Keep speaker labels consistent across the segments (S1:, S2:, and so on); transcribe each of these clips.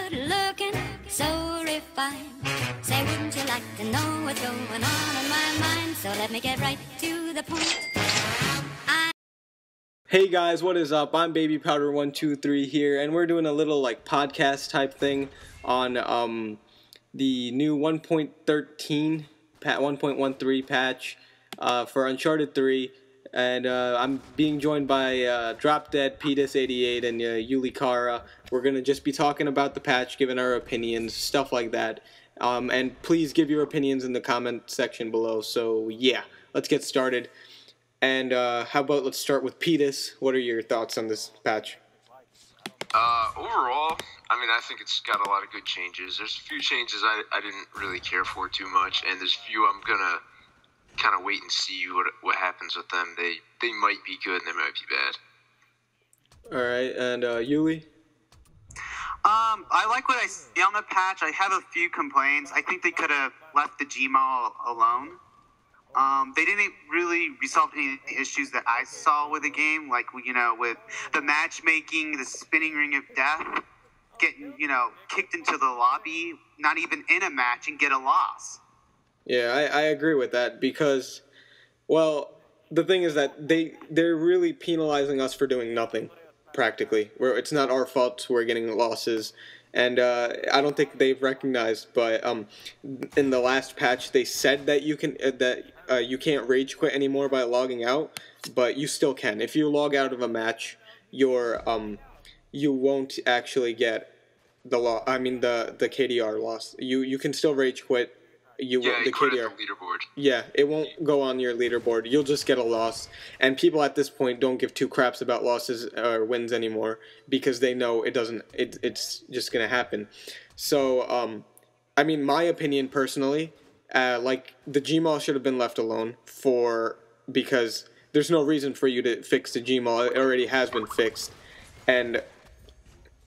S1: good looking, so refined. Say, wouldn't you like to know what's going on in my mind? So let me get right to the point.
S2: Hey guys, what is up? I'm Baby Powder 123 here, and we're doing a little like podcast type thing on the new 1.13 1.13 patch for Uncharted 3, and I'm being joined by Drop Dead, Petus88, and Yuli Kara. We're gonna just be talking about the patch, giving our opinions, stuff like that. And please give your opinions in the comment section below. So yeah, let's get started. And how about let's start with Petus. What are your thoughts on this patch?
S3: Overall, I mean, I think it's got a lot of good changes. There's a few changes I didn't really care for too much, and there's a few I'm gonna kind of wait and see what happens with them. They might be good and they might be bad.
S2: All right, and Yuli?
S4: I like what I see on the patch. I have a few complaints. I think they could have left the Gmail alone. They didn't really resolve any of the issues that I saw with the game, like, with the matchmaking, the spinning ring of death, getting, kicked into the lobby, not even in a match, and get a loss.
S2: Yeah, I agree with that because, well, the thing is that they're really penalizing us for doing nothing, practically. It's not our fault we're getting losses. And I don't think they've recognized, but in the last patch they said that you can't rage quit anymore by logging out, but you still can. If you log out of a match, you won't actually get the the KDR loss. You can still rage quit.
S3: You put it on the leaderboard.
S2: Yeah, it won't go on your leaderboard. You'll just get a loss. And people at this point don't give two craps about losses or wins anymore because they know it doesn't. It's just gonna happen. So, I mean, my opinion personally, like the Gmail should have been left alone because there's no reason for you to fix the Gmail. It already has been fixed, and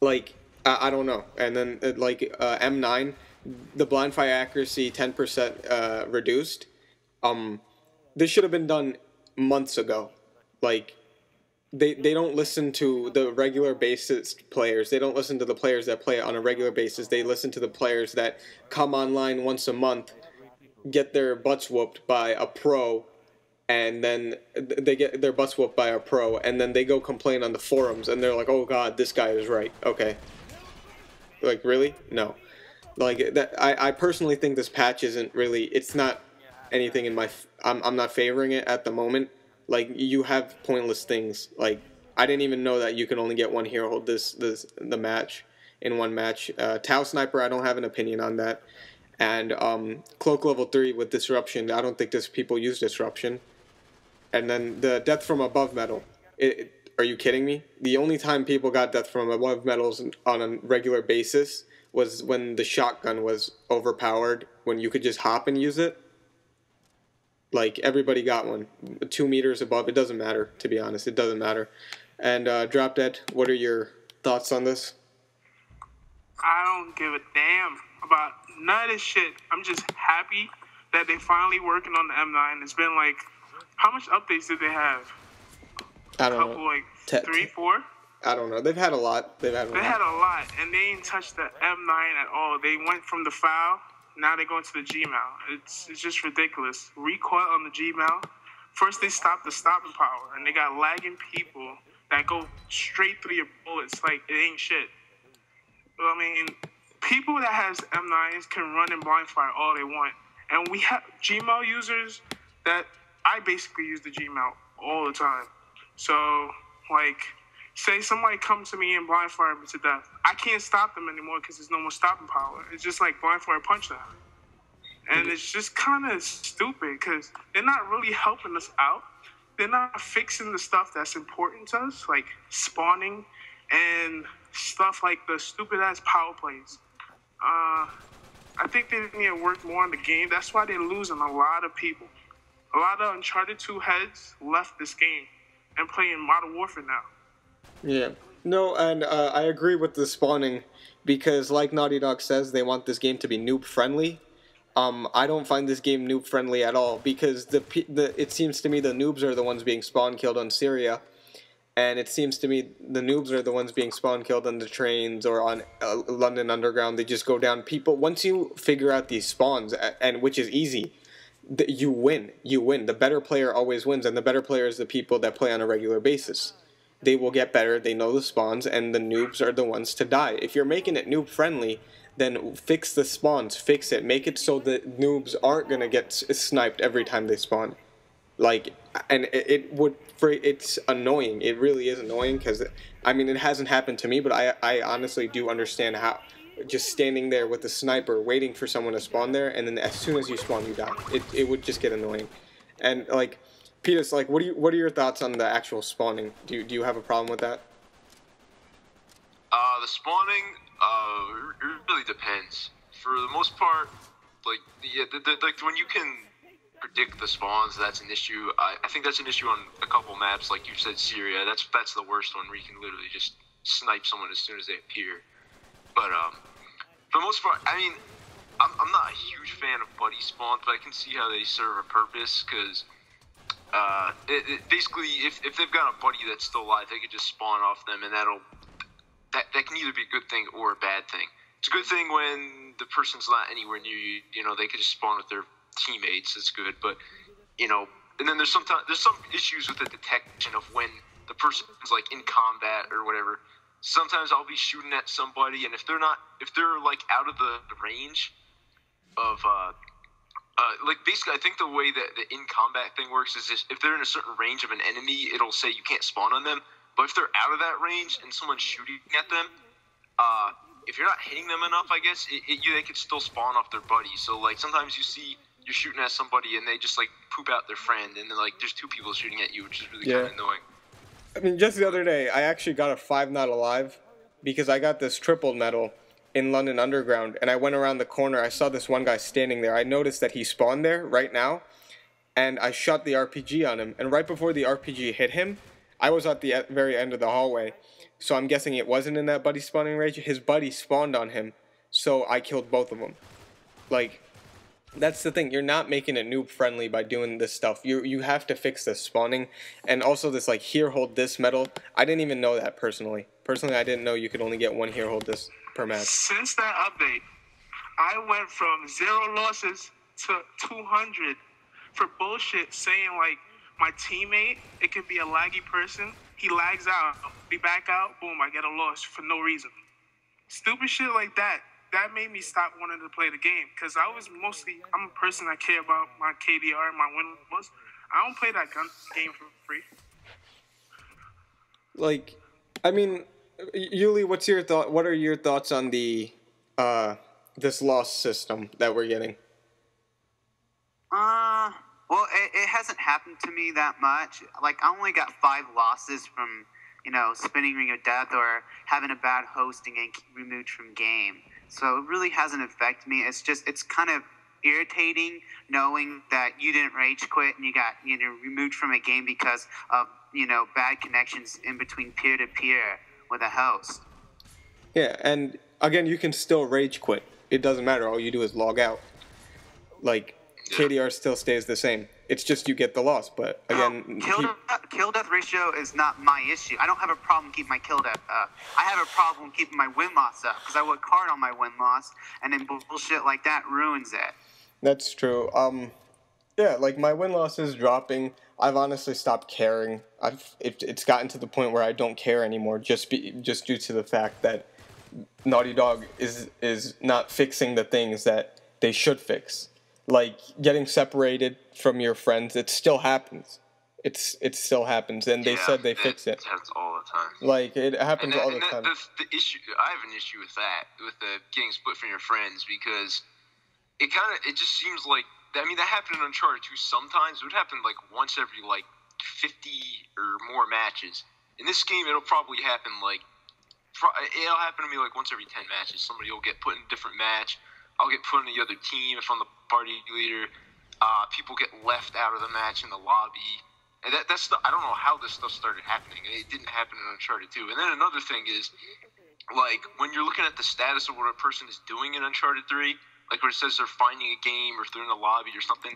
S2: like I don't know. And then M9. The blind fire accuracy 10% reduced. This should have been done months ago. Like they don't listen to the regular basis players. They don't listen to the players that play on a regular basis. They listen to the players that come online once a month, get their butts whooped by a pro, and then they get their butts whooped by a pro, and then they go complain on the forums, and they're like, "Oh God, this guy is right." Okay. Like really? No. Like that, I personally think this patch isn't really. It's not anything in my. I'm not favoring it at the moment. Like you have pointless things. Like I didn't even know that you can only get one hero hold the match in one match. Tau Sniper, I don't have an opinion on that. And Cloak level 3 with disruption. I don't think people use disruption. And then the death from above medal. Are you kidding me? The only time people got death from above medals on a regular basis was when the shotgun was overpowered, when you could just hop and use it. Like, everybody got one. 2 meters above, it doesn't matter, to be honest. It doesn't matter. And, Drop Dead, what are your thoughts on this?
S5: I don't give a damn about none of this shit. I'm just happy that they finally working on the M9. It's been, like, how much updates did they have?
S2: I don't know.
S5: Like, 3, 4?
S2: I don't know. They've had a lot. They had a
S5: lot, and they ain't touched the M9 at all. They went from the FAO, now they're going to the Gmail. It's just ridiculous. Recoil on the Gmail. First they stopped the stopping power, and they got lagging people that go straight through your bullets like it ain't shit. But, I mean, people that has M9s can run in blind fire all they want. And we have Gmail users that I basically use the Gmail all the time. So, like, say somebody come to me and blind fire me to death. I can't stop them anymore because there's no more stopping power. It's just like blind fire punch them. And it's just kind of stupid because they're not really helping us out. They're not fixing the stuff that's important to us, like spawning and stuff like the stupid-ass power plays. I think they need to work more on the game. That's why they're losing a lot of people. A lot of Uncharted 2 heads left this game and playing Modern Warfare now.
S2: Yeah. No, and I agree with the spawning because, like Naughty Dog says, they want this game to be noob-friendly. I don't find this game noob-friendly at all because it seems to me the noobs are the ones being spawn-killed on Syria, And it seems to me the noobs are the ones being spawn killed on the trains or on London Underground. They just go down. People, once you figure out these spawns, and which is easy, you win. You win. The better player always wins, and the better player is the people that play on a regular basis. They will get better. They know the spawns, and the noobs are the ones to die. If you're making it noob friendly, then fix the spawns. Fix it. Make it so that noobs aren't gonna get sniped every time they spawn. Like, and it's annoying. It really is annoying because, I mean, it hasn't happened to me, but I honestly do understand how just standing there with the sniper waiting for someone to spawn there, and then as soon as you spawn, you die. It would just get annoying. And like, Petus, like, what are your thoughts on the actual spawning? Do you have a problem with that?
S3: The spawning, it really depends. For the most part, like, yeah, like when you can predict the spawns, that's an issue. I think that's an issue on a couple maps, like you said, Syria. That's the worst one, where you can literally just snipe someone as soon as they appear. But for the most part, I mean, I'm not a huge fan of buddy spawns, but I can see how they serve a purpose, because basically, if they've got a buddy that's still alive, they could just spawn off them, and that can either be a good thing or a bad thing. It's a good thing when the person's not anywhere near you. You know, they could just spawn with their teammates. It's good, but you know, and then there's some issues with the detection of when the person is like in combat or whatever. Sometimes I'll be shooting at somebody, and if they're like out of the range of like, basically, I think the way that the in combat thing works is if they're in a certain range of an enemy, it'll say you can't spawn on them. But if they're out of that range and someone's shooting at them, if you're not hitting them enough, I guess they could still spawn off their buddy. So like, sometimes you see you're shooting at somebody and they just like poop out their friend, and then like there's two people shooting at you, which is really kind of annoying.
S2: I mean, just the other day, I actually got a 5 not alive because I got this triple medal in London Underground, and I went around the corner. I saw this one guy standing there. I noticed that he spawned there right now, and I shot the RPG on him. And right before the RPG hit him, I was at the very end of the hallway, so I'm guessing it wasn't in that buddy spawning range. His buddy spawned on him, so I killed both of them. Like, that's the thing. You're not making it noob friendly by doing this stuff. You have to fix the spawning, and also this like here hold this medal. I didn't even know that personally. Personally, I didn't know you could only get one here hold this per match.
S5: Since that update, I went from 0 losses to 200 for bullshit saying like my teammate, it could be a laggy person. He lags out, be back out, boom, I get a loss for no reason. Stupid shit like that. That made me stop wanting to play the game, because I'm a person that care about my KDR and my win-loss. I don't play that game for free.
S2: Like, I mean, Yuli, what are your thoughts on the this loss system that we're getting?
S4: Well, it hasn't happened to me that much. Like, I only got 5 losses from, spinning Ring of Death or having a bad host and getting removed from game. So it really hasn't affected me. It's kind of irritating knowing that you didn't rage quit and you got, removed from a game because of, bad connections in between peer-to-peer with a host.
S2: Yeah, and again, you can still rage quit. It doesn't matter. All you do is log out. Like, KDR still stays the same. It's just you get the loss, but again...
S4: Kill-death ratio is not my issue. I don't have a problem keeping my kill-death up. I have a problem keeping my win-loss up, because I work hard on my win-loss, and then bullshit like that ruins it.
S2: That's true. Yeah, like, my win-loss is dropping. I've honestly stopped caring. It's gotten to the point where I don't care anymore, just due to the fact that Naughty Dog is not fixing the things that they should fix. Like, getting separated from your friends, it still happens. It still happens, and they said they fix it.
S3: It happens all the time.
S2: Like, it happens all the time.
S3: The issue, I have an issue with that, with the getting split from your friends, because it just seems like, I mean, that happened in Uncharted 2 sometimes. It would happen, like, once every, 50 or more matches. In this game, it'll probably happen, it'll happen to me, once every 10 matches. Somebody will get put in a different match. I'll get put in the other team if I'm the party leader. People get left out of the match in the lobby. And that's I don't know how this stuff started happening. It didn't happen in Uncharted 2. And then another thing is, when you're looking at the status of what a person is doing in Uncharted 3, like where it says they're finding a game or if they're in the lobby or something,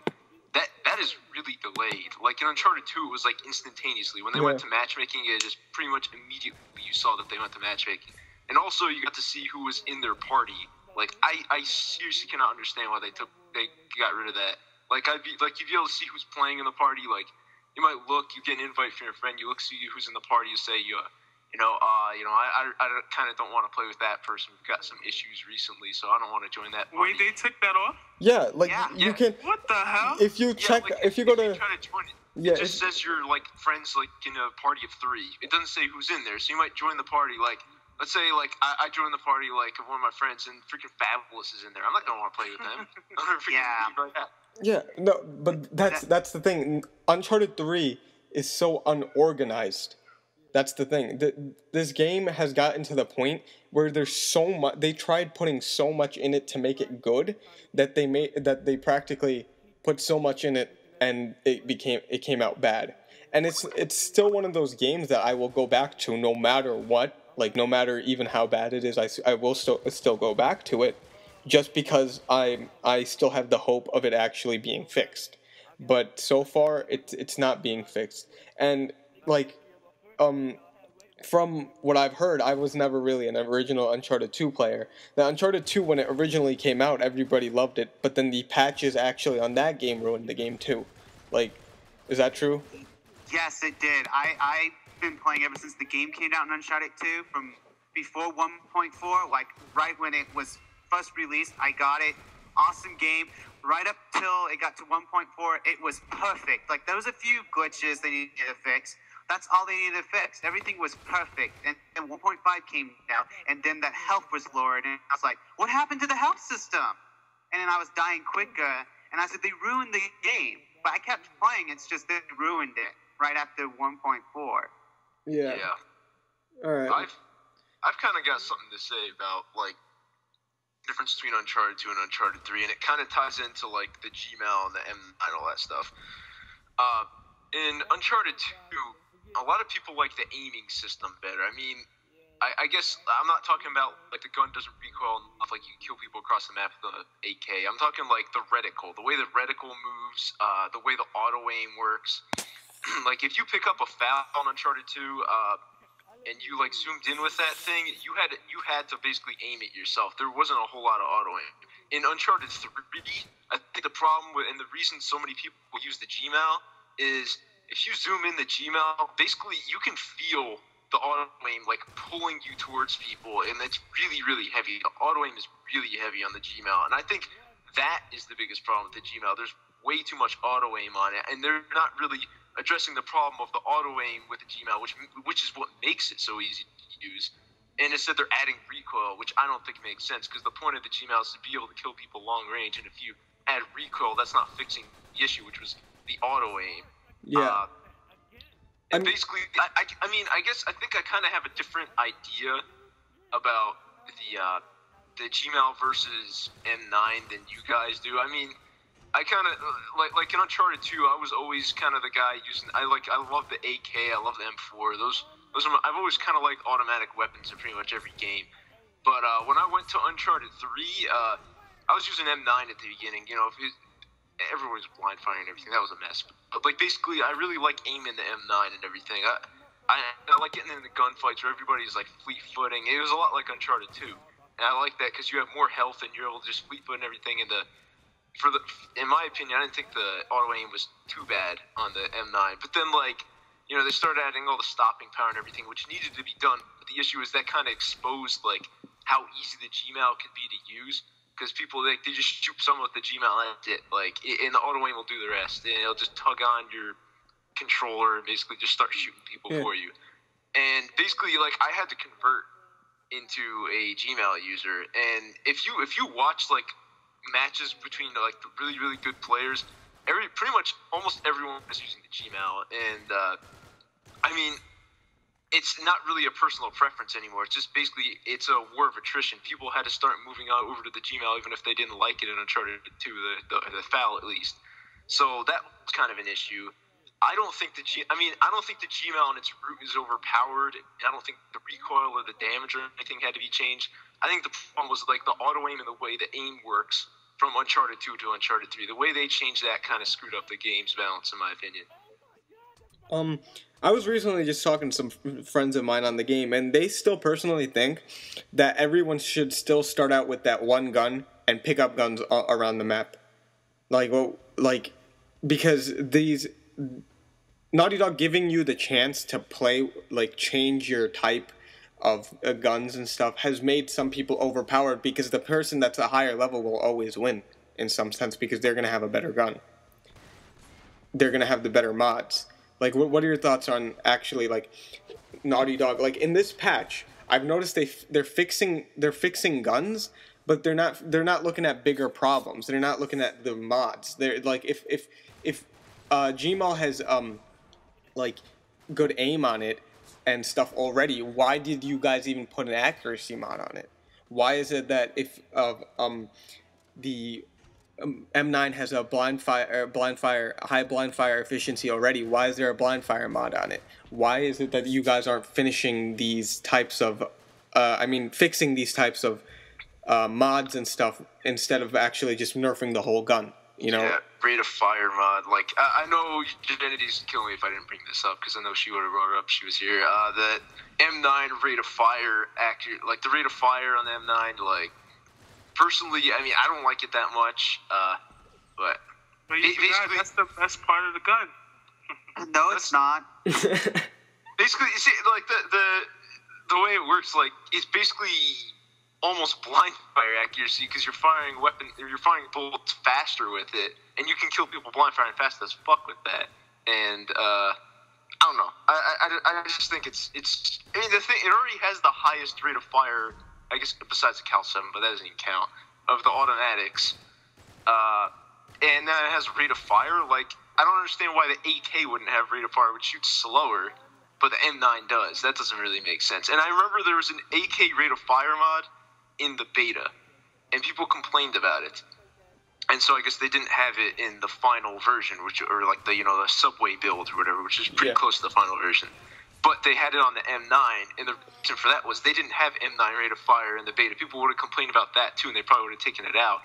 S3: that is really delayed. Like in Uncharted 2, it was like instantaneously. When they went to matchmaking, it just pretty much immediately you saw that they went to matchmaking. And also you got to see who was in their party. Like I seriously cannot understand why they got rid of that. Like you'd be able to see who's playing in the party. Like you might look, you get an invite from your friend, you look, see who's in the party, you say I kind of don't want to play with that person. We've got some issues recently, so I don't want to join that party.
S5: Wait, they took that off?
S2: Yeah, like you can.
S5: What the hell?
S2: If you check, if you go to.
S3: Try to join it, it just says you're like friends like in a party of 3. It doesn't say who's in there, so you might join the party like. Let's say, like, I joined the party, like, of one of my friends, and freaking Fabulous is in there. I'm not going to want to play with them. I'm going to freaking leave right now.
S2: Yeah, no, but that's the thing. Uncharted 3 is so unorganized. That's the thing. This game has gotten to the point where there's so much. They tried putting so much in it to make it good that they practically put so much in it, and it came out bad. And it's still one of those games that I will go back to no matter what. Like, no matter even how bad it is, I will still go back to it, just because I still have the hope of it actually being fixed. But so far, it's not being fixed. And, like, from what I've heard, I was never really an original Uncharted 2 player. The Uncharted 2, when it originally came out, everybody loved it, but then the patches actually on that game ruined the game too. Like, is that true?
S4: Yes, it did. I've been playing ever since the game came out in Uncharted 2, from before 1.4, like right when it was first released, I got it. Awesome game. Right up till it got to 1.4, it was perfect. Like, there was a few glitches they needed to fix. That's all they needed to fix. Everything was perfect. And then 1.5 came out, and then that health was lowered, and I was like, what happened to the health system? And then I was dying quicker, and I said, they ruined the game. But I kept playing, it's just they ruined it right after 1.4.
S2: Yeah. All right.
S3: I've kind of got something to say about, like, difference between Uncharted 2 and Uncharted 3, and it kind of ties into, like, the Gmail and the M9 and all that stuff. In Uncharted 2, a lot of people like the aiming system better. I mean, I guess I'm not talking about, like, the gun doesn't recoil enough, like, you can kill people across the map with the AK. I'm talking, like, the reticle, the way the reticle moves, the way the auto-aim works. Like, if you pick up a foul on Uncharted 2, and you, like, zoomed in with that thing, you had to basically aim it yourself. There wasn't a whole lot of auto-aim. In Uncharted 3, I think the problem with, and the reason so many people use the Gmail is, if you zoom in the Gmail, basically you can feel the auto-aim, like, pulling you towards people, and it's really, really heavy. The auto-aim is really heavy on the Gmail, and I think that is the biggest problem with the Gmail. There's way too much auto-aim on it, and they're not really addressing the problem of the auto-aim with the Gmail, which is what makes it so easy to use. And instead they're adding recoil, which I don't think makes sense, because the point of the Gmail is to be able to kill people long range, and if you add recoil, that's not fixing the issue, which was the auto-aim.
S2: Yeah.
S3: And basically, I guess I think I kind of have a different idea about the Gmail versus M9 than you guys do. I mean, I kind of like in Uncharted 2, I was always kind of the guy using. I love the AK. I love the M4. Those are I've always kind of liked automatic weapons in pretty much every game. But when I went to Uncharted 3, I was using M9 at the beginning. You know, everyone was blind firing and everything. That was a mess. But like basically, I really like aiming the M9 and everything. I like getting into gunfights where everybody's like fleet footing. It was a lot like Uncharted 2, and I like that because you have more health and you're able to just fleet foot and everything. And in my opinion, I didn't think the auto aim was too bad on the M9. But then, like, you know, they started adding all the stopping power and everything, which needed to be done. But the issue is that kind of exposed, like, how easy the Gmail could be to use. Because people, like, they just shoot someone with the Gmail and that's it. Like, and the auto aim will do the rest. And it'll just tug on your controller and basically just start shooting people for you. And basically, like, I had to convert into a Gmail user. And if you watch, like, matches between like the really, really good players, pretty much almost everyone is using the Gmail, and I mean, it's not really a personal preference anymore. It's just basically it's a war of attrition. People had to start moving on over to the Gmail even if they didn't like it in Uncharted 2, the FAL at least. So that was kind of an issue. I don't think the Gmail on its root is overpowered. I don't think the recoil or the damage or anything had to be changed. I think the problem was like the auto aim and the way the aim works from Uncharted 2 to Uncharted 3. The way they changed that kind of screwed up the game's balance, in my opinion.
S2: I was recently just talking to some friends of mine on the game, and they still personally think that everyone should still start out with that one gun and pick up guns around the map. Because these Naughty Dog giving you the chance to play, change your type of guns and stuff has made some people overpowered, because the person that's a higher level will always win in some sense, because they're going to have a better gun. They're going to have the better mods. What are your thoughts on actually, Naughty Dog? In this patch, I've noticed they're fixing guns, but they're not looking at bigger problems. They're not looking at the mods. They're if Gmaul has good aim on it and stuff already, why did you guys even put an accuracy mod on it? Why is it that if the M9 has a high blind fire efficiency already, why is there a blind fire mod on it? Why is it that you guys aren't finishing these types of fixing these types of mods and stuff instead of actually just nerfing the whole gun?
S3: Yeah, rate of fire mod. I know Divinity's killing me if I didn't bring this up, because I know she would have brought it up if she was here. The M9 rate of fire accurate, the rate of fire on the M9, personally, I don't like it that much, but
S5: you forgot, that's the best part of the gun.
S4: No, it's not.
S3: Basically, you see, the way it works, it's basically almost blind fire accuracy, because you're firing bullets faster with it, and you can kill people blind firing fast as fuck with that. And I don't know. I just think it's. I mean, the thing, it already has the highest rate of fire, I guess, besides the Cal 7, but that doesn't even count, of the automatics. And then it has rate of fire. I don't understand why the AK wouldn't have rate of fire, which shoots slower, but the M9 does. That doesn't really make sense. And I remember there was an AK rate of fire mod in the beta, and people complained about it. And so I guess they didn't have it in the final version, the subway build or whatever, which is pretty close to the final version. But they had it on the M9, and the reason for that was they didn't have M9 rate of fire in the beta. People would have complained about that too, and they probably would have taken it out.